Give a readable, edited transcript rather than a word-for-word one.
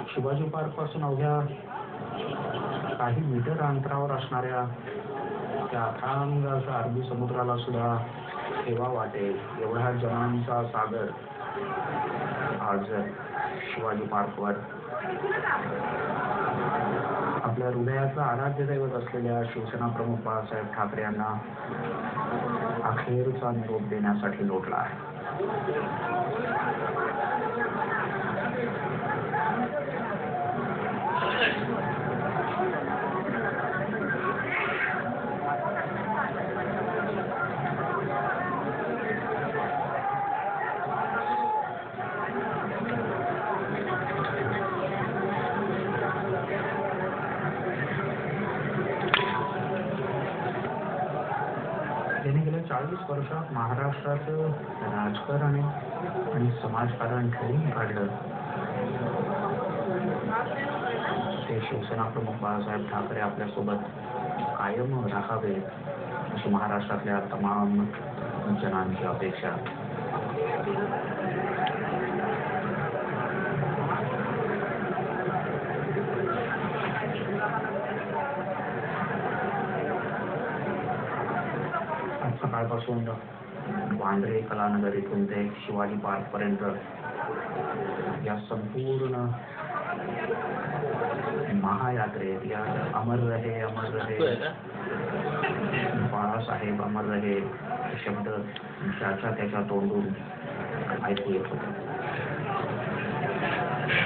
Shivaji park पासून अवघ्या काही मीटर अंतरावर असणाऱ्या त्या अथांग अरबी समुद्राला सुद्धा ठेवा वाटेल एवढा जनांचा सागर आज शिवाजी पार्कवर आपल्या हृदयाचं आराध्य दैवत असलेल्या शिवसेना प्रमुख बाळासाहेब ठाकरे यांना अखेरचा निरोप देण्यासाठी लोटला आहे. त्यांनी गेल्या 40 वर्षात महाराष्ट्राचं राजकारण आणि समाजकारण ठरवून काढलं. ते शिवसेना प्रमुख बाळासाहेब ठाकरे आपल्यासोबत कायम राहावे अशी महाराष्ट्रातल्या तमाम जनांची अपेक्षा. सकाळपासून वांद्रे कलानगर इथून ते शिवाजी पार्क पर्यंत या संपूर्ण महायात्रेत या अमर रहे बाळासाहेब अमर रहे शब्द ज्याच्या त्याच्या तोंडून ऐकू येत होते.